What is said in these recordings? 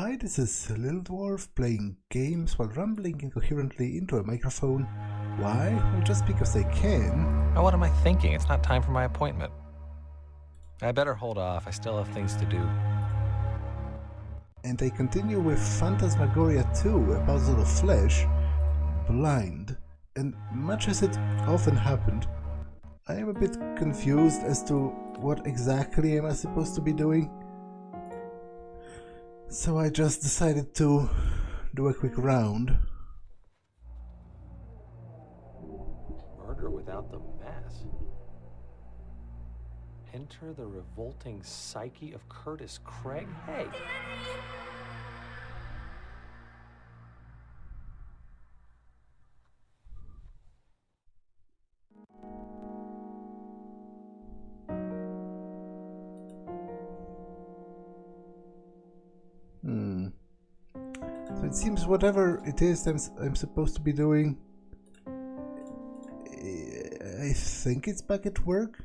Hi, this is Little Dwarf playing games while rambling incoherently into a microphone. Why? Well, just because I can. Oh, what am I thinking? It's not time for my appointment. I better hold off. I still have things to do. And I continue with Phantasmagoria 2, A Puzzle of Flesh, blind. And much as it often happened, I am a bit confused as to what exactly am I supposed to be doing. So I just decided to do a quick round. Murder without the mass. Enter the revolting psyche of Curtis Craig? Hey! So it seems whatever it is I'm supposed to be doing, I think it's back at work.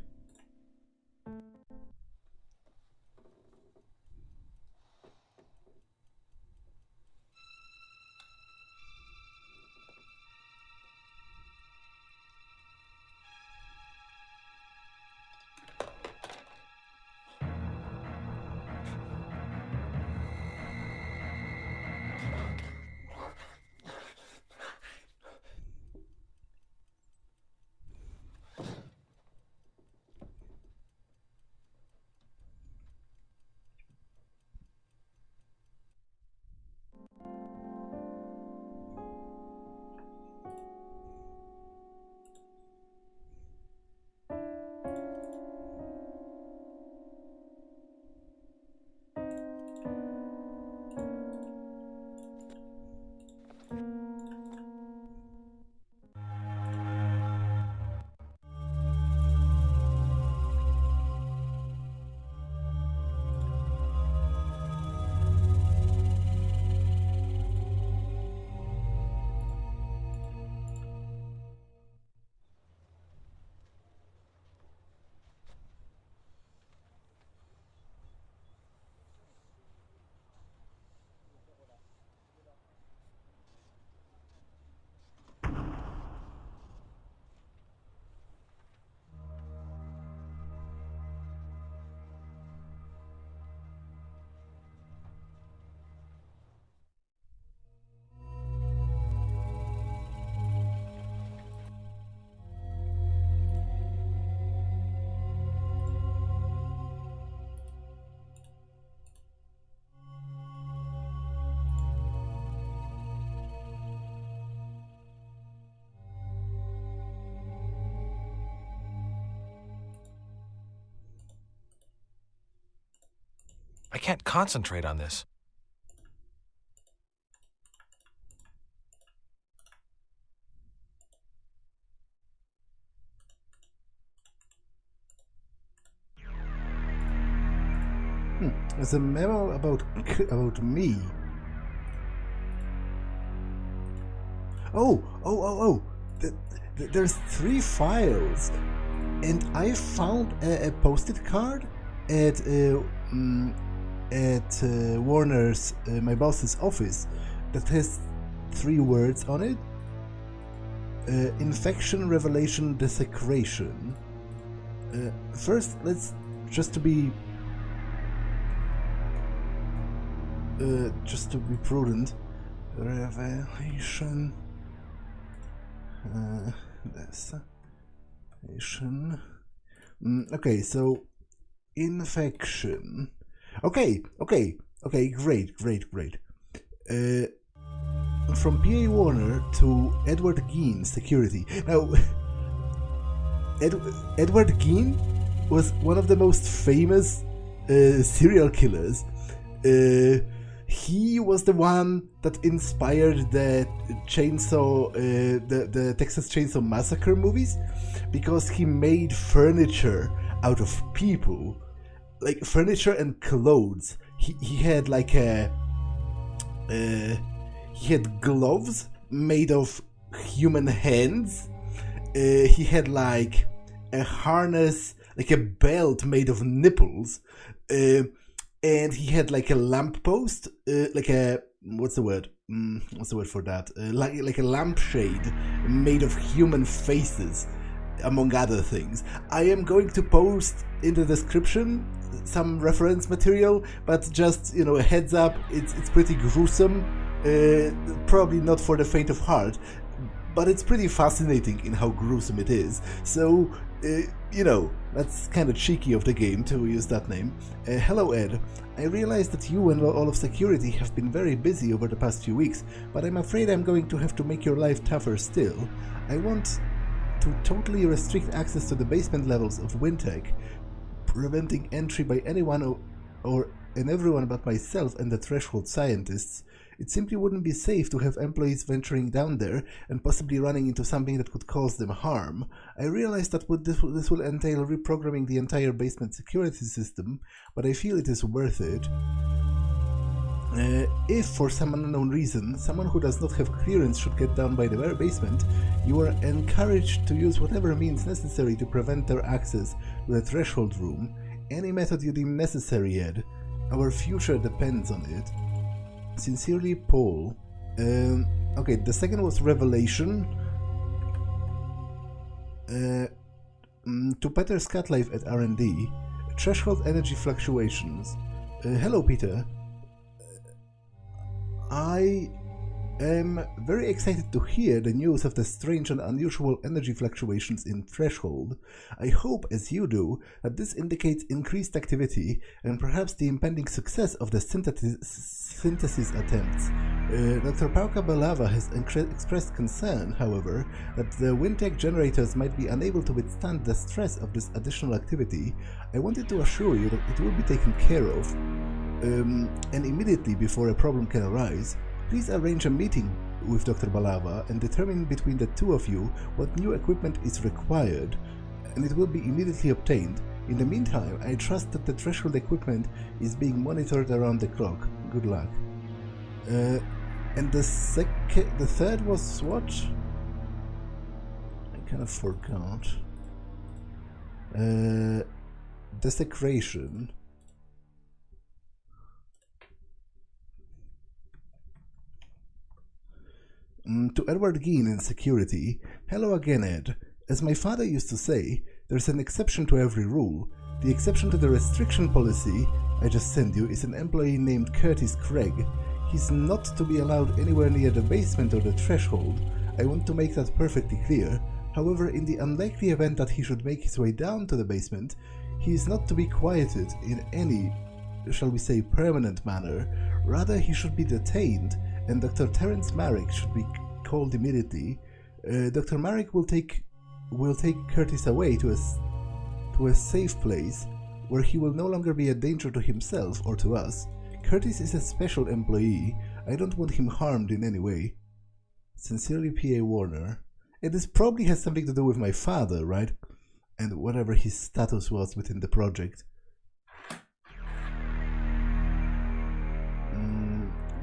I can't concentrate on this. There's a memo about me. Oh! There's 3 files, and I found a post-it card at Warner's, my boss's office, that has 3 words on it. Infection, revelation, desecration. First, let's just to be prudent. Revelation. Desecration. Okay, so infection. Okay, great. From P.A. Warner to Edward Gein, security. Now, Edward Gein was one of the most famous serial killers. He was the one that inspired the the Texas Chainsaw Massacre movies, because he made furniture out of people, like furniture and clothes. He had like he had gloves made of human hands. He had like a harness, like a belt made of nipples. and he had like a lamppost, like a what's the word? What's the word for that? Like a lampshade made of human faces, among other things. I am going to post in the description some reference material, but just, you know, a heads up, it's pretty gruesome, probably not for the faint of heart, but it's pretty fascinating in how gruesome it is. So, you know, that's kind of cheeky of the game to use that name. Hello Ed, I realize that you and all of security have been very busy over the past few weeks, but I'm afraid I'm going to have to make your life tougher still. I want to totally restrict access to the basement levels of WynTech, preventing entry by anyone and everyone but myself and the threshold scientists. It simply wouldn't be safe to have employees venturing down there and possibly running into something that could cause them harm. I realize that this will entail reprogramming the entire basement security system, but I feel it is worth it. If, for some unknown reason, someone who does not have clearance should get down by the very basement, you are encouraged to use whatever means necessary to prevent their access to the threshold room. Any method you deem necessary, Ed. Our future depends on it. Sincerely, Paul. Okay, the second was Revelation. To Peter Scatlife at R&D. Threshold energy fluctuations. Hello, Peter. I am very excited to hear the news of the strange and unusual energy fluctuations in Threshold. I hope, as you do, that this indicates increased activity and perhaps the impending success of the synthesis attempts. Dr. Pauka Balava has expressed concern, however, that the WynTech generators might be unable to withstand the stress of this additional activity. I wanted to assure you that it will be taken care of, and immediately before a problem can arise. Please arrange a meeting with Dr. Balava and determine between the two of you what new equipment is required, and it will be immediately obtained. In the meantime, I trust that the threshold equipment is being monitored around the clock. Good luck. And the third was what? I kind of forgot. Desecration. To Edward Gein in security. Hello again, Ed. As my father used to say, there's an exception to every rule. The exception to the restriction policy I just sent you is an employee named Curtis Craig. He's not to be allowed anywhere near the basement or the threshold. I want to make that perfectly clear. However, in the unlikely event that he should make his way down to the basement, he is not to be quieted in any, shall we say, permanent manner. Rather, he should be detained, and Dr. Terence Marek should be called immediately. Dr. Marek will take Curtis away to a safe place where he will no longer be a danger to himself or to us. Curtis is a special employee. I don't want him harmed in any way. Sincerely, P.A. Warner. This probably has something to do with my father, right? And whatever his status was within the project.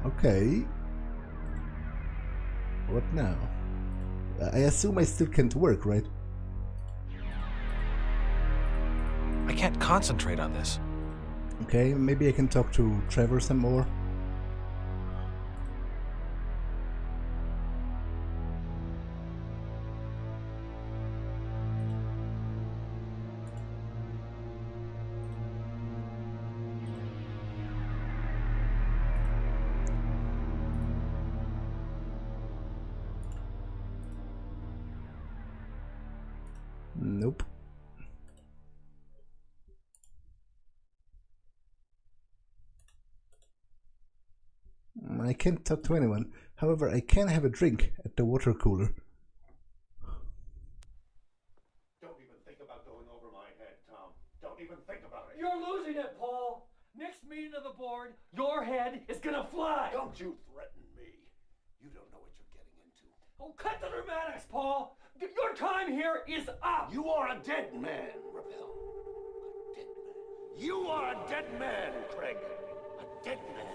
Okay. What now? I assume I still can't work, right? I can't concentrate on this. Okay, maybe I can talk to Trevor some more. Nope. I can't talk to anyone. However, I can have a drink at the water cooler. Don't even think about going over my head, Tom. Don't even think about it. You're losing it, Paul. Next meeting of the board, your head is gonna fly. Don't you threaten me. You don't know what you're getting into. Oh, cut the dramatics, Paul. Your time here is up. You are a dead man, Ravel. A dead man. You are a dead man, Craig. A dead man.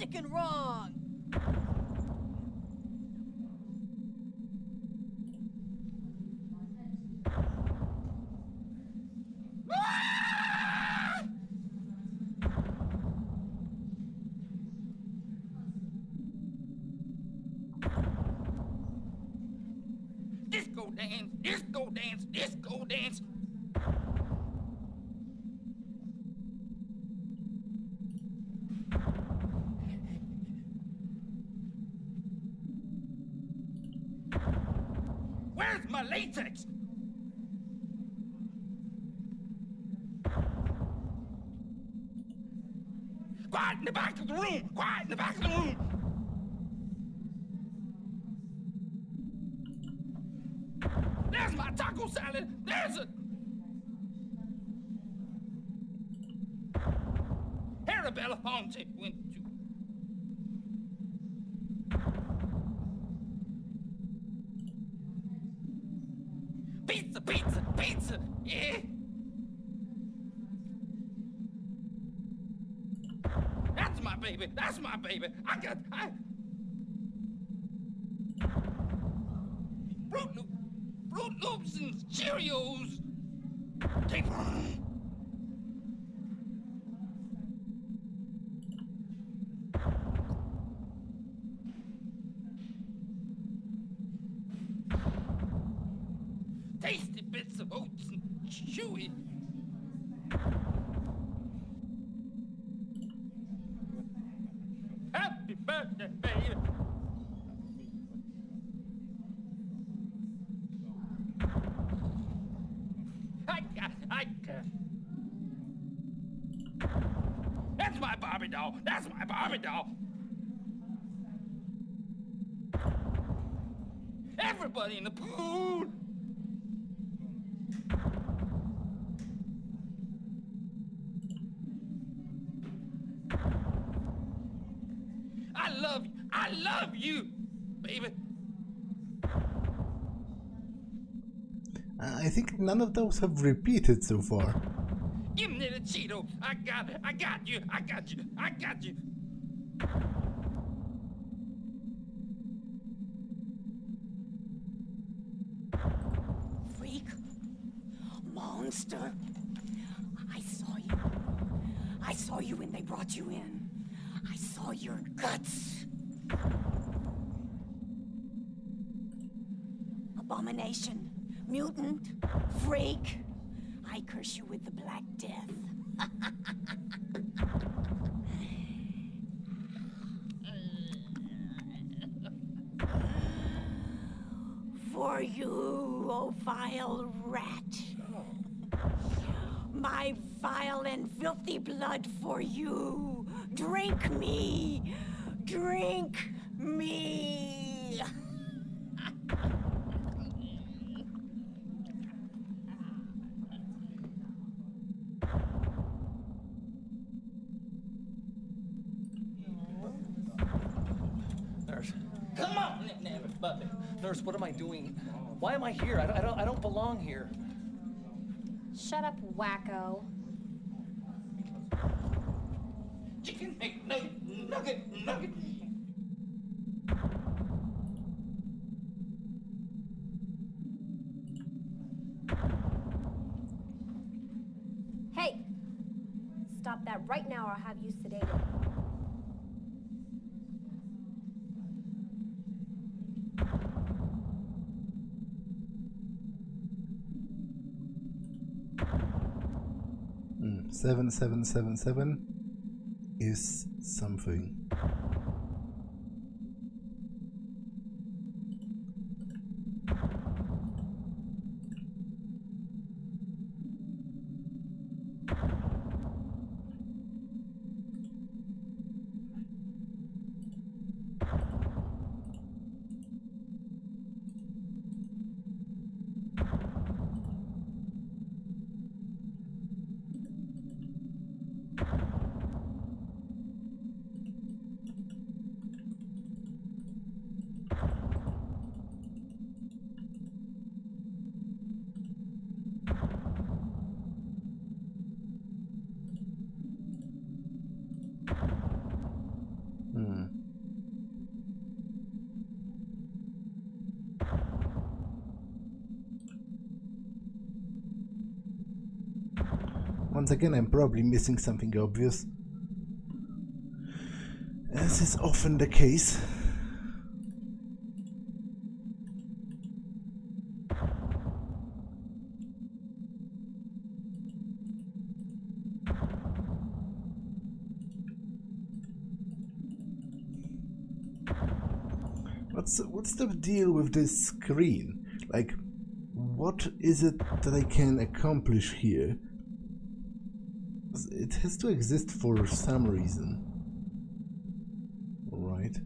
sick and wrong. Disco dance, disco dance, disco dance. Where's my latex? Quiet in the back of the room! Quiet in the back of the room! There's my taco salad! There's a... Arabella Fonte went to... Pizza, pizza, pizza! Yeah! That's my baby! That's my baby! Fruit Loops and Cheerios! Take one! Tasty bits of oats and chewy. Happy birthday, baby! That's my Barbie doll! That's my Barbie doll! Everybody in the pool! I love you, baby! I think none of those have repeated so far. Give me the Cheeto! I got you! I got you! I got you! Freak. Monster. I saw you. I saw you when they brought you in. I saw your guts. Abomination. Mutant. Freak. I curse you with the Black Death. For you, oh vile rat. My vile and filthy blood for you. Drink me. Drink me. Nurse. Come on, everybody! Nurse, what am I doing? Why am I here? I don't belong here. Shut up, wacko. Chicken nugget. Hey! Stop that right now or I'll have you sedated. Mm, 7777 is something. Once again, I'm probably missing something obvious, as is often the case. What's the deal with this screen? Like, what is it that I can accomplish here? It has to exist for some reason. Alright.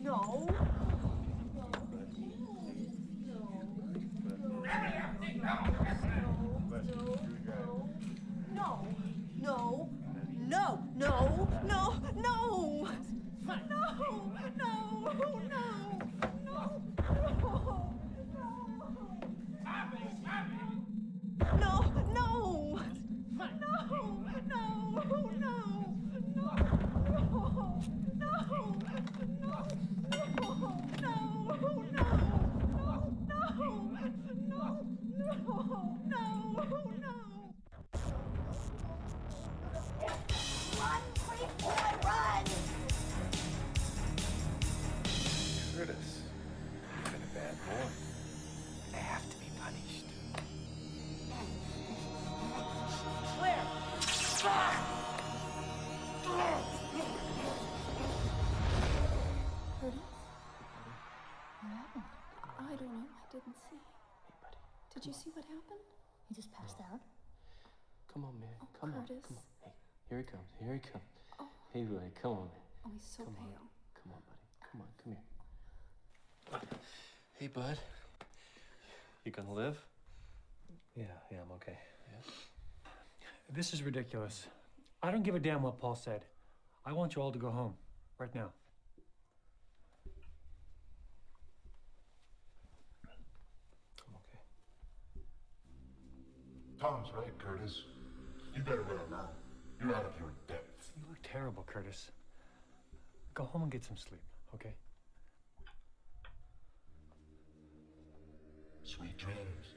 No. No. No. No. No. No. No. Run, creep boy, run! Curtis, you've been a bad boy. I have to be punished. Where? Curtis? What happened? I don't know. I didn't see. Hey, buddy. Did you see what happened? He just passed out. Come on, man. Oh, Come on. Curtis. Come on. Hey, here he comes. Here he comes. Oh. Hey, buddy. Come on, man. Oh, he's so Come pale. on. Come on, buddy. Come on. Come here. Hey, bud. You gonna live? Yeah, I'm okay. Yeah. This is ridiculous. I don't give a damn what Paul said. I want you all to go home right now. I'm okay. Tom's right, Curtis. You better let him out. You're out of your depth. You look terrible, Curtis. Go home and get some sleep, okay? Sweet dreams.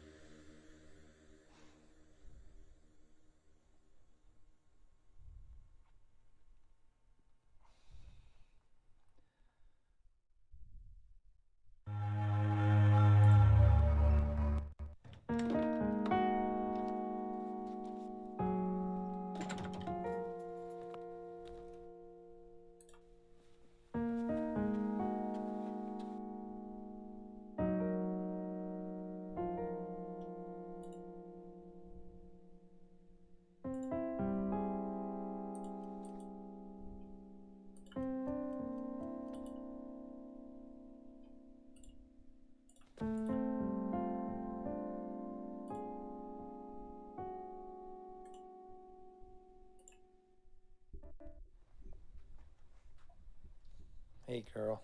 Hey, girl.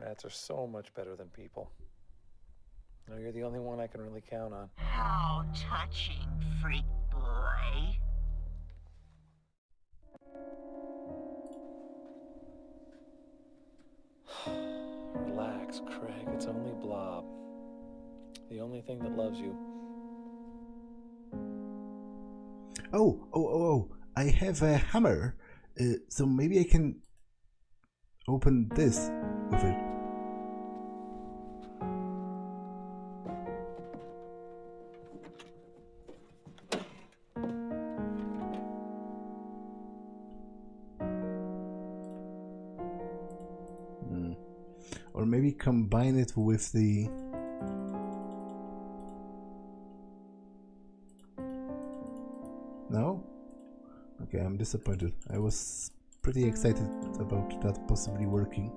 Rats are so much better than people. No, you're the only one I can really count on. How touching, freak boy. Relax, Craig. It's only Blob. The only thing that loves you. Oh, I have a hammer, so maybe I can open this with it. Or maybe combine it with the... No? Okay, I'm disappointed. I was pretty excited about that possibly working.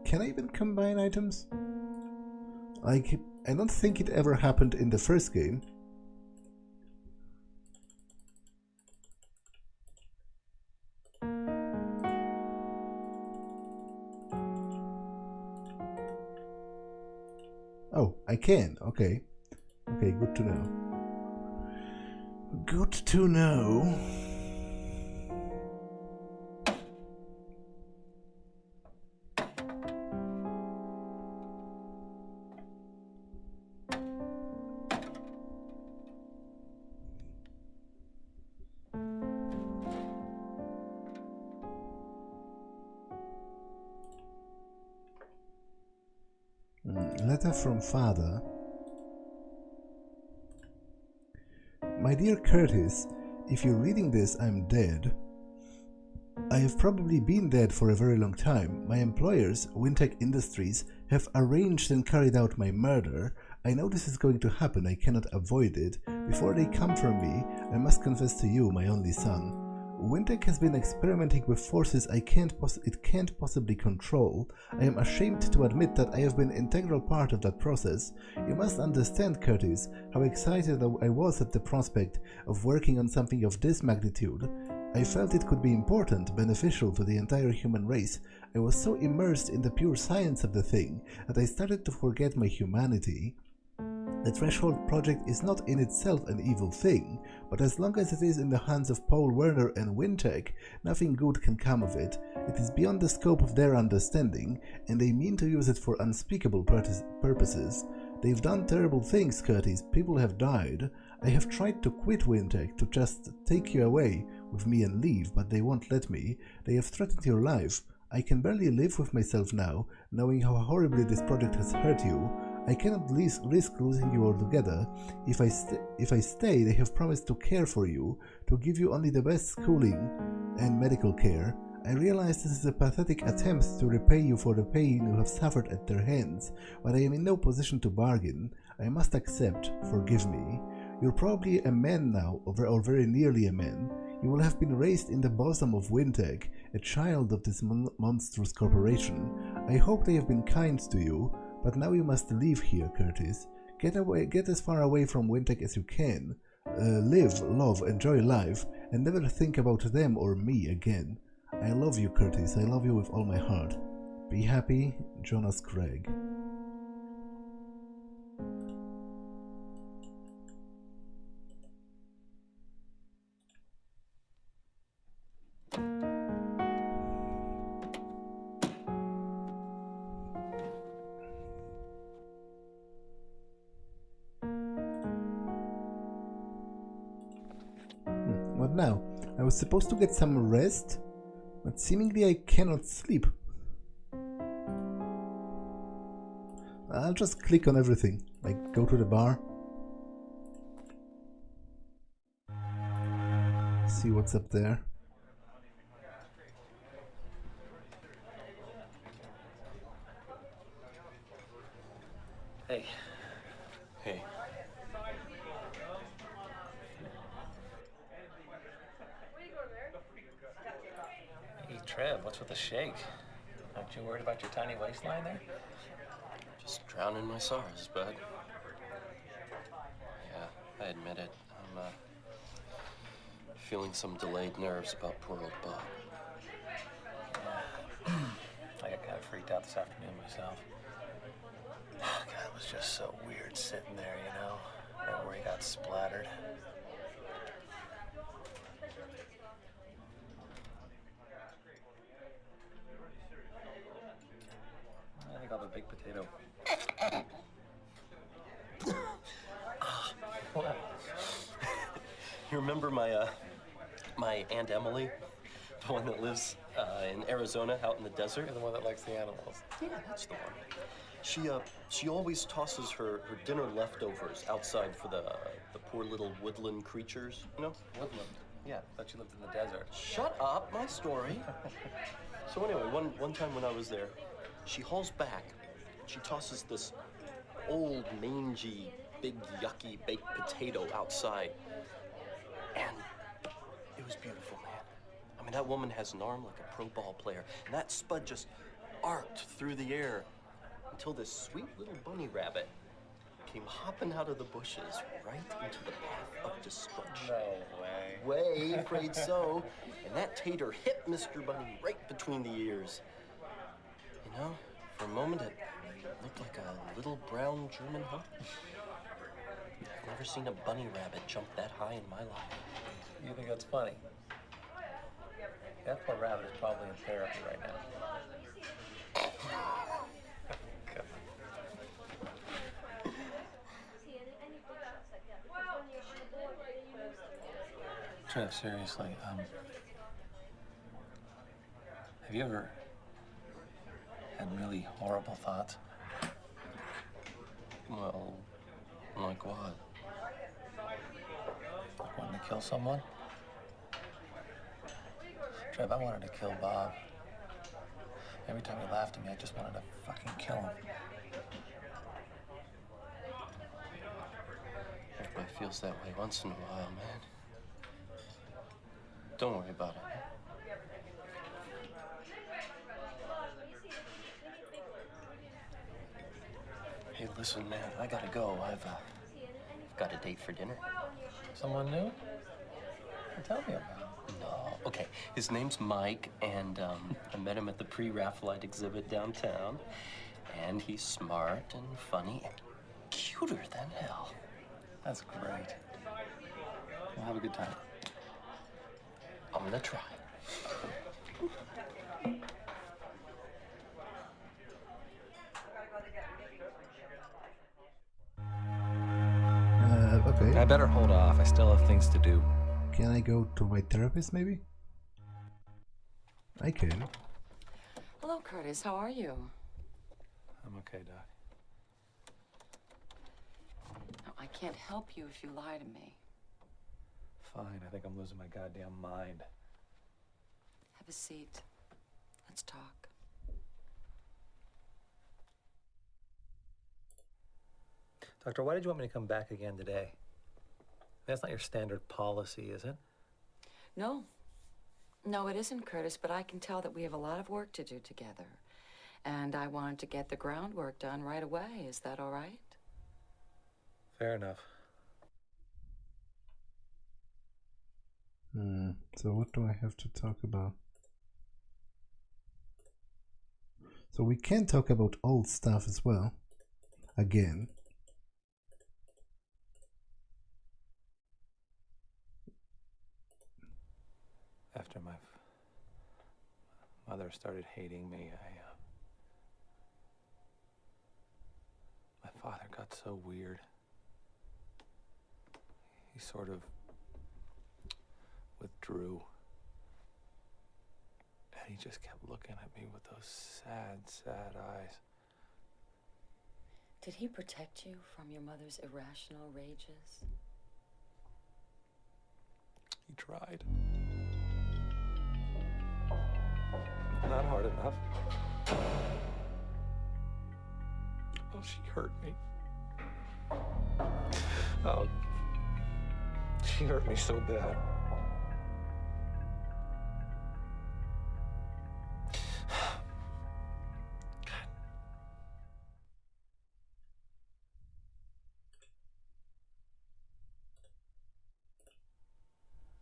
Can I even combine items? Like, I don't think it ever happened in the first game. Oh, I can. Okay. Okay, good to know. Good to know. Letter from father. My dear Curtis, if you're reading this, I'm dead. I have probably been dead for a very long time. My employers, WynTech Industries, have arranged and carried out my murder. I know this is going to happen, I cannot avoid it. Before they come for me, I must confess to you, my only son. WynTech has been experimenting with forces it can't possibly control. I am ashamed to admit that I have been an integral part of that process. You must understand, Curtis, how excited I was at the prospect of working on something of this magnitude. I felt it could be important, beneficial to the entire human race. I was so immersed in the pure science of the thing that I started to forget my humanity. The Threshold project is not in itself an evil thing, but as long as it is in the hands of Paul Werner and WynTech, nothing good can come of it. It is beyond the scope of their understanding, and they mean to use it for unspeakable purposes. They've done terrible things, Curtis. People have died. I have tried to quit WynTech, to just take you away with me and leave, but they won't let me. They have threatened your life. I can barely live with myself now, knowing how horribly this project has hurt you. I cannot risk losing you altogether. If I stay, they have promised to care for you, to give you only the best schooling and medical care. I realize this is a pathetic attempt to repay you for the pain you have suffered at their hands, but I am in no position to bargain. I must accept. Forgive me. You're probably a man now, or very nearly a man. You will have been raised in the bosom of WynTech, a child of this monstrous corporation. I hope they have been kind to you. But now you must leave here, Curtis. Get as far away from WynTech as you can. Live, love, enjoy life, and never think about them or me again. I love you, Curtis. I love you with all my heart. Be happy, Jonas Craig. What now? I was supposed to get some rest, but seemingly I cannot sleep. I'll just click on everything, like go to the bar. See what's up there. Hey. Hey. Hey, Trev, what's with the shake? Aren't you worried about your tiny waistline there? Just drowning my sorrows, bud. Yeah, I admit it. I'm, feeling some delayed nerves about poor old Bob. Yeah. I got kind of freaked out this afternoon myself. God, it was just so weird sitting there, you know, right where he got splattered. I think I'll have a big potato. You remember my Aunt Emily? The one that lives in Arizona, out in the desert? You're the one that likes the animals. Yeah, that's the one. She always tosses her dinner leftovers outside for the poor little woodland creatures, you know? Woodland? Yeah, I thought you lived in the desert. Shut up, my story. So anyway, one time when I was there, she hauls back. She tosses this old, mangy, big, yucky baked potato outside. And it was beautiful, man. I mean, that woman has an arm like a pro ball player. And that spud just arced through the air and until this sweet little bunny rabbit came hopping out of the bushes right into the path of destruction. No way. Way, afraid so. And that tater hit Mr. Bunny right between the ears. You know, for a moment it looked like a little brown German hawk. I've never seen a bunny rabbit jump that high in my life. You think that's funny? That poor rabbit is probably in therapy right now. Trev, seriously, have you ever had really horrible thoughts? Well, like what? Like wanting to kill someone? Trev, I wanted to kill Bob. Every time he laughed at me, I just wanted to fucking kill him. Everybody feels that way once in a while, man. Don't worry about it. Hey, listen, man, I gotta go. I've got a date for dinner. Someone new? Tell me about him. No. Okay, his name's Mike, and I met him at the pre-Raphaelite exhibit downtown. And he's smart and funny and cuter than hell. That's great. Well, have a good time. I'm gonna try. Okay. I better hold off. I still have things to do. Can I go to my therapist, maybe? I can. Hello, Curtis. How are you? I'm okay, Doc. No, I can't help you if you lie to me. Fine. I think I'm losing my goddamn mind. Have a seat. Let's talk. Doctor, why did you want me to come back again today? That's not your standard policy, is it? No. No, it isn't, Curtis, but I can tell that we have a lot of work to do together. And I wanted to get the groundwork done right away. Is that all right? Fair enough. So what do I have to talk about? So we can talk about old stuff as well. Again. After my mother started hating me, my father got so weird. He sort of withdrew. And he just kept looking at me with those sad, sad eyes. Did he protect you from your mother's irrational rages? He tried. Not hard enough. Oh, she hurt me. Oh, she hurt me so bad.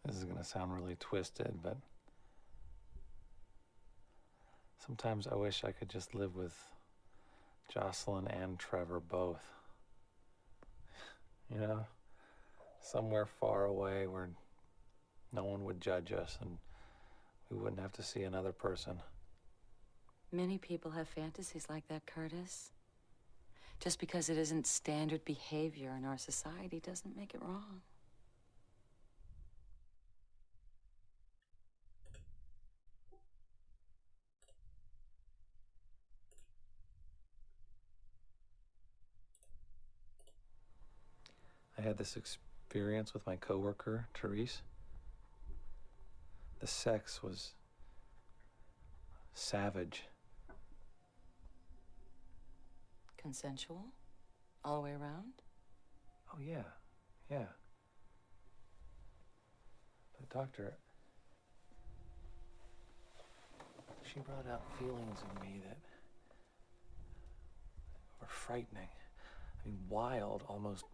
This is gonna sound really twisted, but sometimes I wish I could just live with Jocilyn and Trevor both. You know? Somewhere far away where no one would judge us and we wouldn't have to see another person. Many people have fantasies like that, Curtis. Just because it isn't standard behavior in our society doesn't make it wrong. I had this experience with my coworker, Therese. The sex was savage. Consensual? All the way around? Oh, yeah, yeah. But doctor, she brought out feelings in me that were frightening. I mean, wild, almost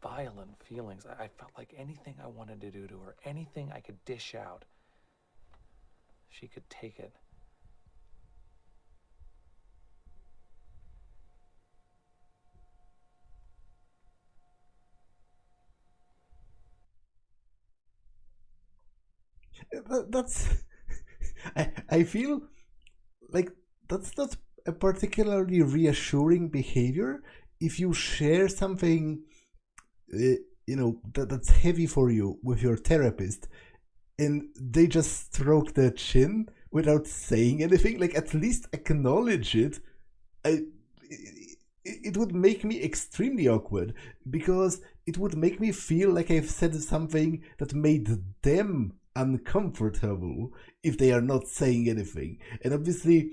violent feelings. I felt like anything I wanted to do to her, anything I could dish out, she could take it. That's I feel like that's not a particularly reassuring behavior if you share something that's heavy for you with your therapist and they just stroke their chin without saying anything. Like, at least acknowledge it. It would make me extremely awkward, because it would make me feel like I've said something that made them uncomfortable if they are not saying anything. And obviously,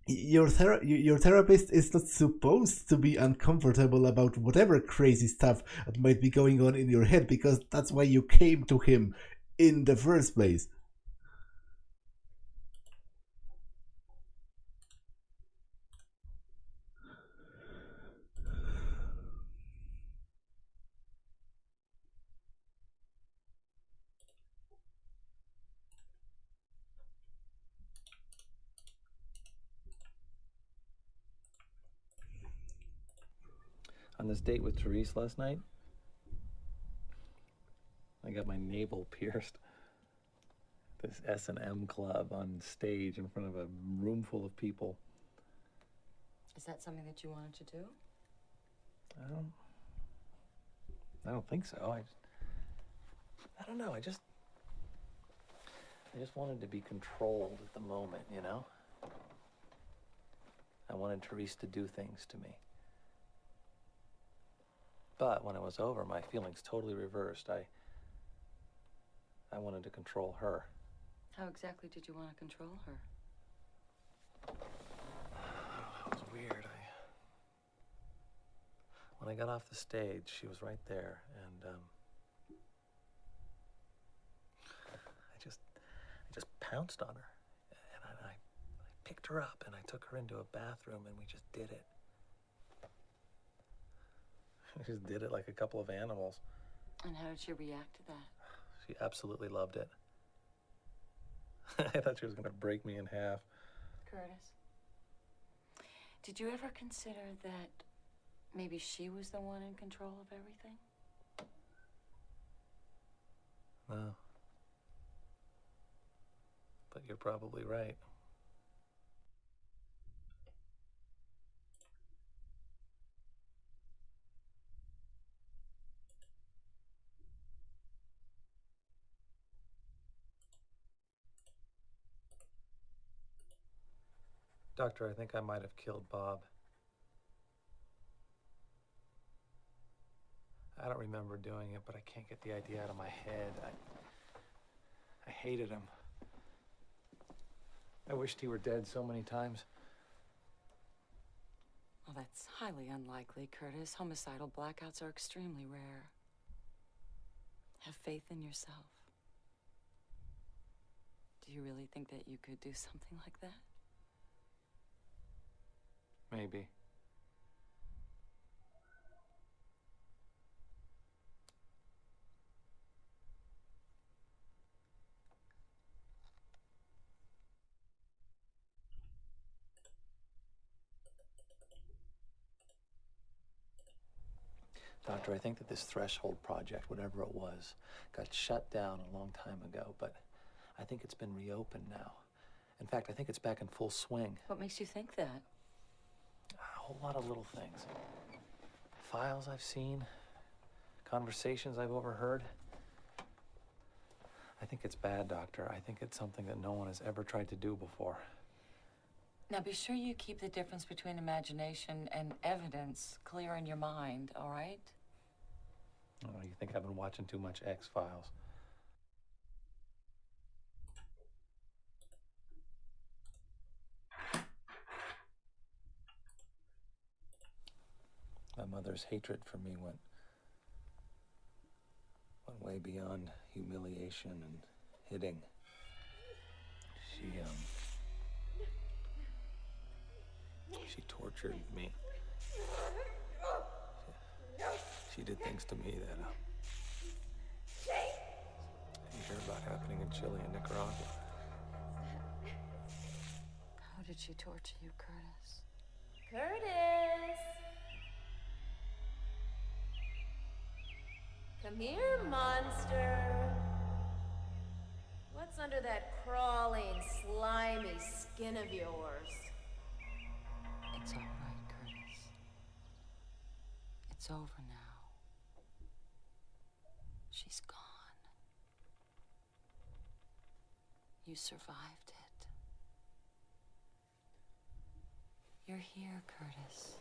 your therapist is not supposed to be uncomfortable about whatever crazy stuff that might be going on in your head, because that's why you came to him in the first place. On this date with Therese last night, I got my navel pierced. This S&M club on stage in front of a room full of people. Is that something that you wanted to do? I don't think so. I don't know. I just wanted to be controlled at the moment, you know? I wanted Therese to do things to me. But when it was over, my feelings totally reversed. I wanted to control her. How exactly did you want to control her? It was weird. When I got off the stage, she was right there, and I just pounced on her, and I picked her up, and I took her into a bathroom, and we just did it. We just did it like a couple of animals. And how did she react to that? She absolutely loved it. I thought she was going to break me in half. Curtis, did you ever consider that maybe she was the one in control of everything? No. But you're probably right. Doctor, I think I might have killed Bob. I don't remember doing it, but I can't get the idea out of my head. I hated him. I wished he were dead so many times. Well, that's highly unlikely, Curtis. Homicidal blackouts are extremely rare. Have faith in yourself. Do you really think that you could do something like that? Maybe. Doctor, I think that this threshold project, whatever it was, got shut down a long time ago, but I think it's been reopened now. In fact, I think it's back in full swing. What makes you think that? A whole lot of little things. Files I've seen, conversations I've overheard. I think it's bad, Doctor. I think it's something that no one has ever tried to do before. Now, be sure you keep the difference between imagination and evidence clear in your mind, all right? Oh, you think I've been watching too much X-Files? My mother's hatred for me went way beyond humiliation and hitting. She tortured me. She did things to me that you hear about happening in Chile and Nicaragua. How did she torture you, Curtis? Curtis! Come here, monster. What's under that crawling, slimy skin of yours? It's all right, Curtis. It's over now. She's gone. You survived it. You're here, Curtis.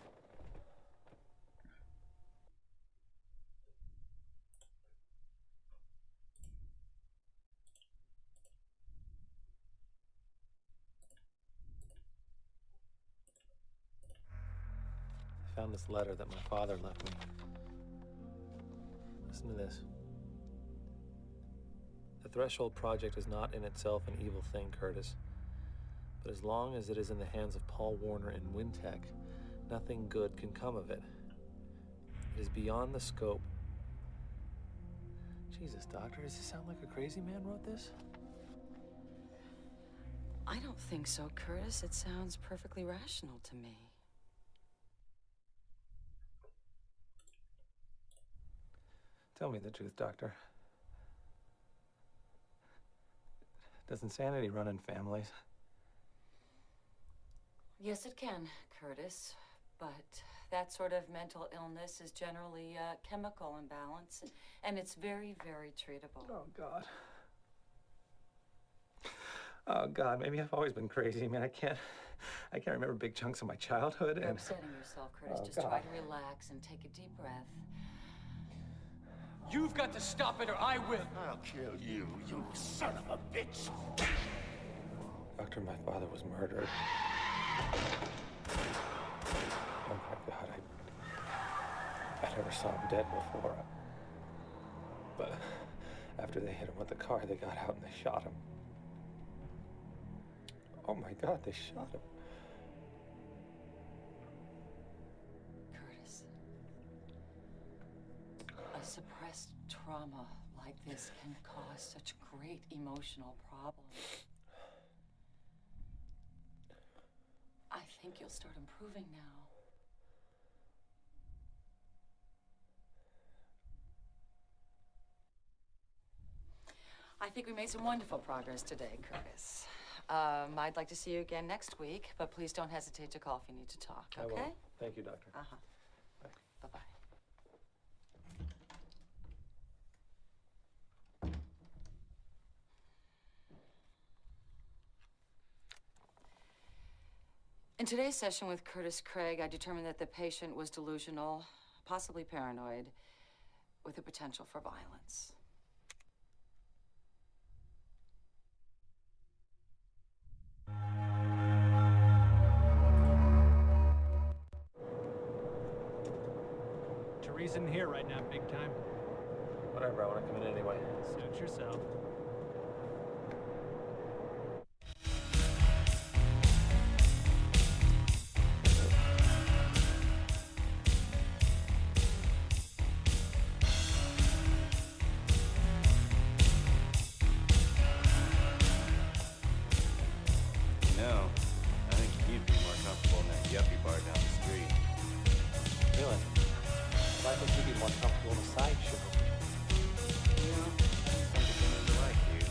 I found this letter that my father left me. Listen to this. The Threshold Project is not in itself an evil thing, Curtis. But as long as it is in the hands of Paul Warner and WynTech, nothing good can come of it. It is beyond the scope. Jesus, Doctor, does this sound like a crazy man wrote this? I don't think so, Curtis. It sounds perfectly rational to me. Tell me the truth, Doctor. Does insanity run in families? Yes, it can, Curtis. But that sort of mental illness is generally a chemical imbalance, and it's very, very treatable. Oh, God. Oh, God, maybe I've always been crazy. I mean, I can't remember big chunks of my childhood. You're And upsetting yourself, Curtis. Oh, Just God. try to relax and take a deep breath. You've got to stop it or I will. I'll kill you, you son of a bitch! Doctor, my father was murdered. Oh, my God, I never saw him dead before. But after they hit him with the car, they got out and they shot him. Oh, my God, they shot him. Curtis, a suppressed trauma like this can cause such great emotional problems. I think you'll start improving now. I think we made some wonderful progress today, Curtis. I'd like to see you again next week, but please don't hesitate to call if you need to talk, okay? I will. Thank you, Doctor. Uh-huh. Bye. Bye-bye. In today's session with Curtis Craig, I determined that the patient was delusional, possibly paranoid, with a potential for violence. Teresa's in here right now, big time. Whatever, I want to come in anyway. Suit yourself. No, I think you'd be more comfortable in that yuppie bar down the street. Really? Well, I think you'd be more comfortable in a sideshow. Yeah, I'm beginning to like you.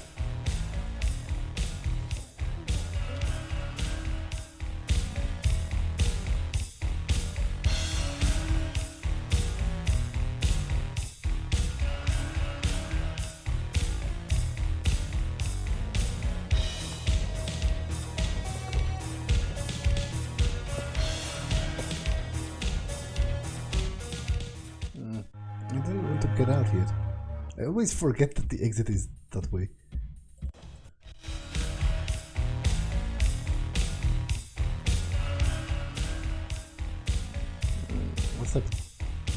I didn't want to get out yet. I always forget that the exit is that way. What's up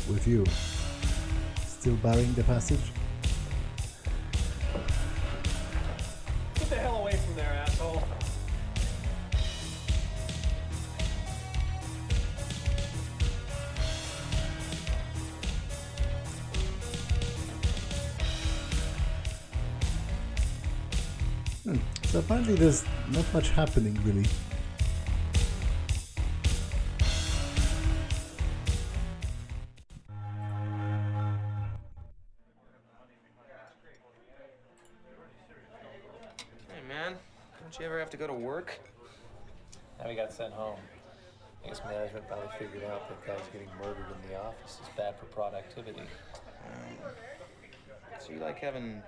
with you? Still barring the passage? Get the hell away from there, asshole. So apparently there's not much happening really. Hey man, don't you ever have to go to work? Now we got sent home. I guess management finally figured out that guys getting murdered in the office is bad for productivity. So you like having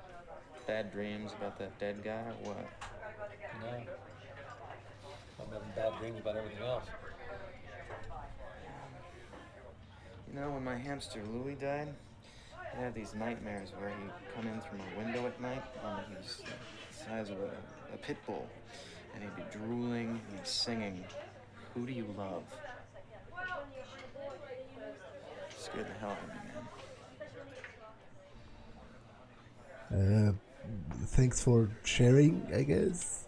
bad dreams about that dead guy or what? No. I'm having bad dreams about everything else. You know, when my hamster Louie died, I'd have these nightmares where he'd come in through my window at night, and he was the size of a pit bull, and he'd be drooling and he'd be singing, "Who do you love?" Scared the hell out of me, man. Thanks for sharing, I guess.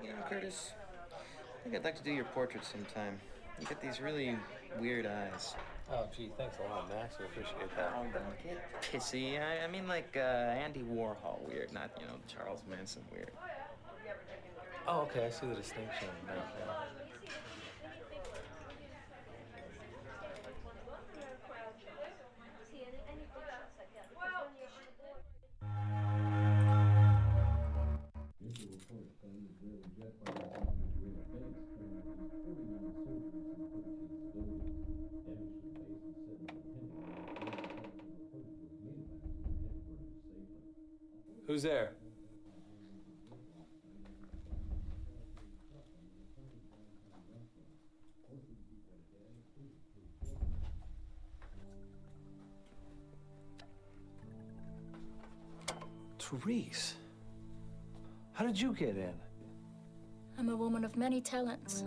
You know, Curtis, I think I'd like to do your portrait sometime. You get these really weird eyes. Oh, gee, thanks a lot, Max. I appreciate that. Oh, don't get pissy. I mean, like Andy Warhol weird, not, you know, Charles Manson weird. Oh, okay, I see the distinction now. Yeah. Who's there? Therese, how did you get in? I'm a woman of many talents.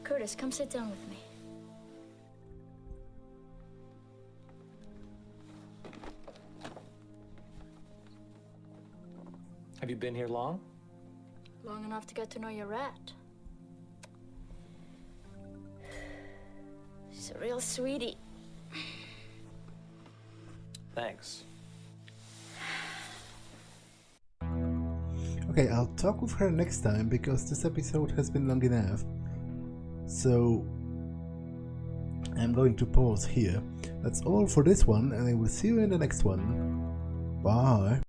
Curtis, come sit down with me. Have you been here long? Long enough to get to know your rat. She's a real sweetie. Thanks. Okay, I'll talk with her next time because this episode has been long enough. So I'm going to pause here. That's all for this one, and I will see you in the next one. Bye.